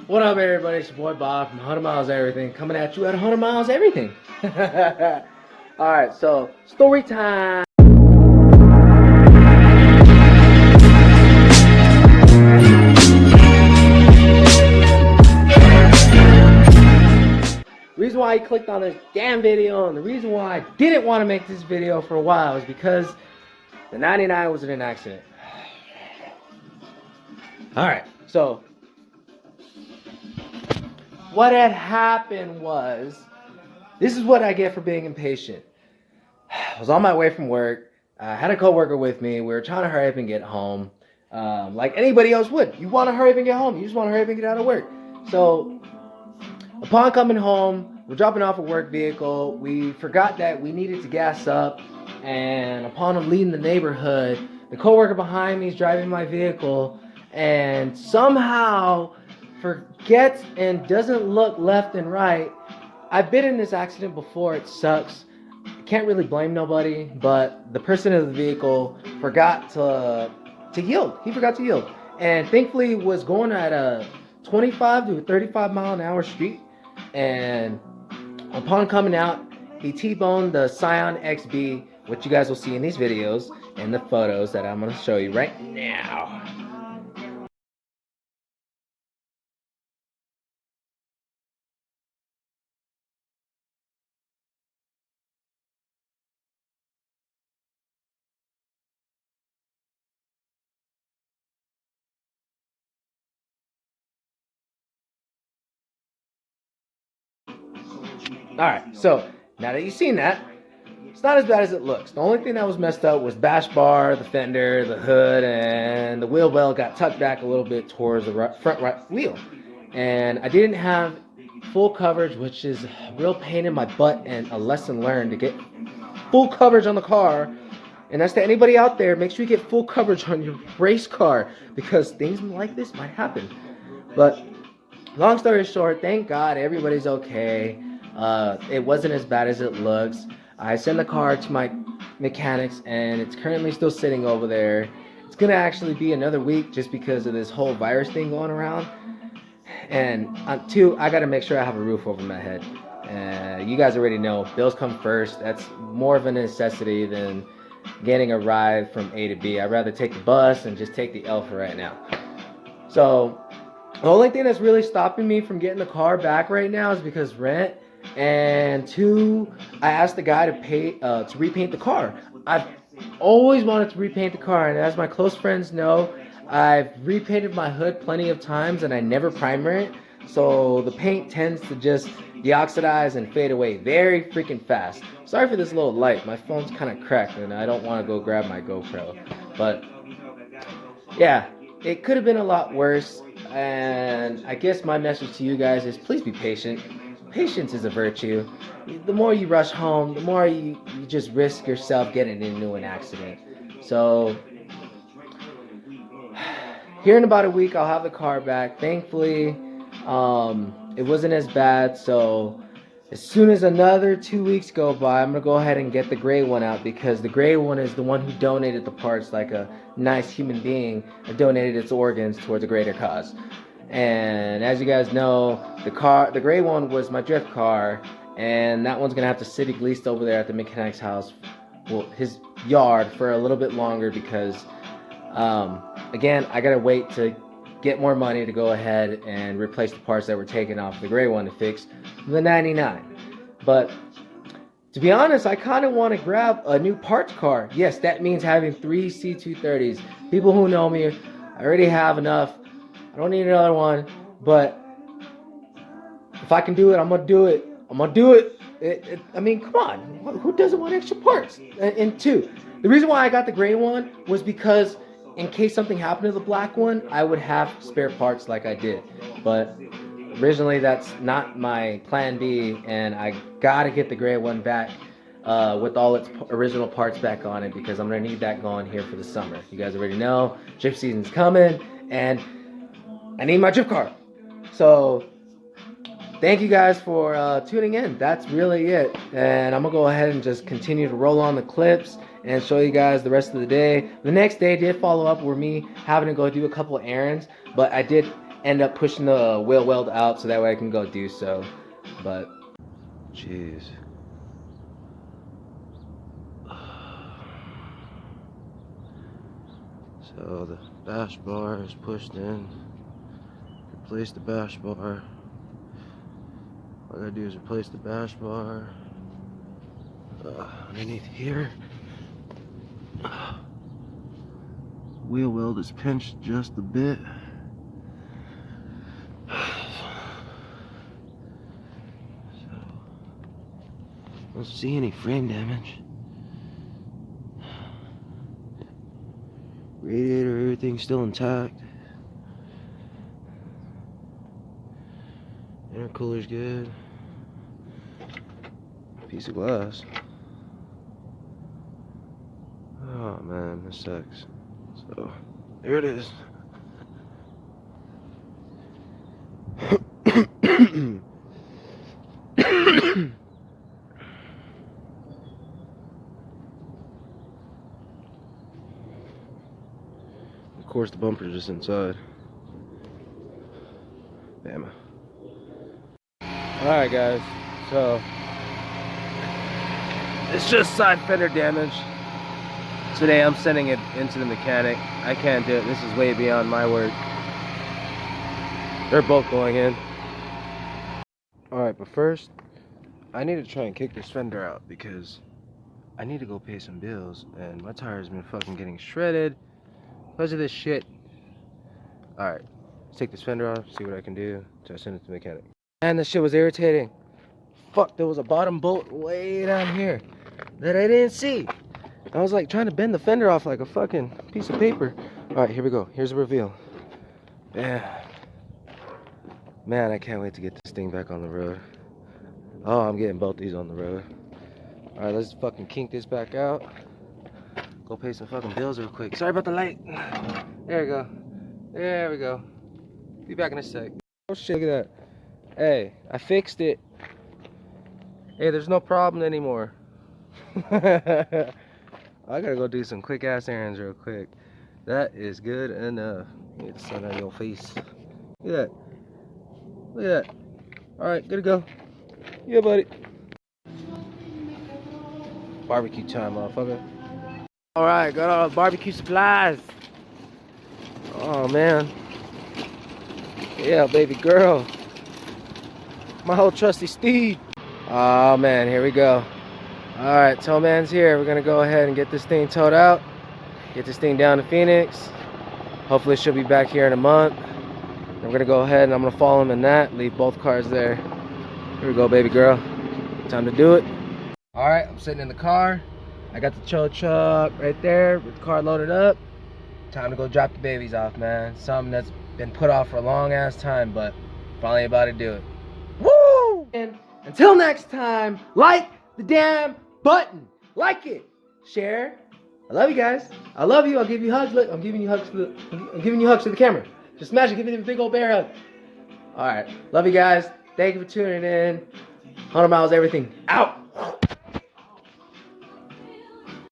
What up, everybody? It's your boy Bob from 100 Miles Everything, coming at you at 100 Miles Everything. Alright, so story time. The reason why I clicked on this damn video and the reason why I didn't want to make this video for a while is because the 99 was in an accident. Alright, so what had happened was, this is what I get for being impatient. I was on my way from work. I had a coworker with me. We were trying to hurry up and get home. Like anybody else would. You want to hurry up and get home. You just want to hurry up and get out of work. So, upon coming home, we're dropping off a work vehicle. We forgot that we needed to gas up. And upon leaving the neighborhood, the coworker behind me is driving my vehicle and somehow forgets and doesn't look left and right. I've been in this accident before. It sucks. Can't really blame nobody, but the person in the vehicle forgot to yield. He forgot to yield, and thankfully was going at a 25 to 35 mile an hour street. And upon coming out, he T-boned the Scion XB, which you guys will see in these videos and the photos that I'm going to show you right now. Alright, so now that you've seen that, it's not as bad as it looks. The only thing that was messed up was bash bar, the fender, the hood, and the wheel well got tucked back a little bit towards the front right wheel. And I didn't have full coverage, which is a real pain in my butt and a lesson learned to get full coverage on the car. And that's to anybody out there, make sure you get full coverage on your race car because things like this might happen. But long story short, thank God everybody's okay. It wasn't as bad as it looks. I sent the car to my mechanics and it's currently still sitting over there. It's gonna actually be another week just because of this whole virus thing going around. And two, I gotta make sure I have a roof over my head. You guys already know, bills come first. That's more of a necessity than getting a ride from A to B. I'd rather take the bus and just take the L for right now. So the only thing that's really stopping me from getting the car back right now is because rent. And two, I asked the guy to pay to repaint the car. I've always wanted to repaint the car, and as my close friends know, I've repainted my hood plenty of times and I never primer it, so the paint tends to just deoxidize and fade away very freaking fast. Sorry for this little light, my phone's kind of cracked and I don't want to go grab my GoPro, but yeah, it could have been a lot worse. And I guess my message to you guys is please be patient. Patience is a virtue. The more you rush home, the more you just risk yourself getting into an accident. So here in about a week, I'll have the car back. Thankfully, it wasn't as bad. So as soon as another 2 weeks go by, I'm going to go ahead and get the gray one out because the gray one is the one who donated the parts like a nice human being and donated its organs towards a greater cause. And as you guys know, the gray one was my drift car, and that one's gonna have to sit at least over there at the mechanic's house, well, his yard, for a little bit longer because, again, I gotta wait to get more money to go ahead and replace the parts that were taken off the gray one to fix the 99. But to be honest, I kind of want to grab a new parts car. Yes, that means having 3 C230s. People who know me, I already have enough. I don't need another one, but if I can do it, I'm gonna do it. I'm gonna do it. I mean, come on, who doesn't want extra parts? And two, the reason why I got the gray one was because in case something happened to the black one, I would have spare parts like I did. But originally, that's not my plan B, and I gotta get the gray one back with all its original parts back on it because I'm gonna need that going here for the summer. You guys already know, drift season's coming, and I need my drift car. So thank you guys for tuning in. That's really it. And I'm going to go ahead and just continue to roll on the clips and show you guys the rest of the day. The next day did follow up with me having to go do a couple errands. But I did end up pushing the wheel weld out so that way I can go do so. But jeez. So the bash bar is pushed in. Replace the bash bar. All I gotta do is replace the bash bar underneath here. Wheel weld is pinched just a bit. So, don't see any frame damage. Radiator, everything's still intact. Intercooler's good. Piece of glass. Oh man, this sucks. So, there it is. Of course, the bumper's just inside. Bam. Alright guys, so it's just side fender damage. Today I'm sending it into the mechanic. I can't do it. This is way beyond my work. They're both going in. Alright, but first, I need to try and kick this fender out because I need to go pay some bills and my tire's been fucking getting shredded because of this shit. Alright, let's take this fender off, see what I can do to send it to the mechanic. Man, this shit was irritating. Fuck, there was a bottom bolt way down here that I didn't see. I was like trying to bend the fender off like a fucking piece of paper. Alright, here we go. Here's the reveal. Yeah. Man, I can't wait to get this thing back on the road. Oh, I'm getting both these on the road. Alright, let's fucking kink this back out. Go pay some fucking bills real quick. Sorry about the light. There we go. There we go. Be back in a sec. Oh shit, look at that. Hey, I fixed it. Hey, there's no problem anymore. I gotta go do some quick ass errands real quick. That is good enough. Get the sun out of your face. Look at that. Look at that. Alright, good to go. Yeah, buddy. Barbecue time, motherfucker. Alright, got all the barbecue supplies. Oh, man. Yeah, baby girl. My whole trusty steed. Oh, man, here we go. Alright, tow man's here. We're gonna go ahead and get this thing towed out. Get this thing down to Phoenix. Hopefully she'll be back here in a month. And we're gonna go ahead and I'm gonna follow him in that. Leave both cars there. Here we go, baby girl. Time to do it. Alright, I'm sitting in the car. I got the tow truck right there with the car loaded up. Time to go drop the babies off, man. Something that's been put off for a long ass time, but finally about to do it. Woo! And until next time, like the damn button. Like it. Share. I love you guys. I love you. I'll give you hugs. Look, I'm giving you hugs to the camera. Just smash it. Give me a big old bear hug. Alright. Love you guys. Thank you for tuning in. 100 miles everything. Out.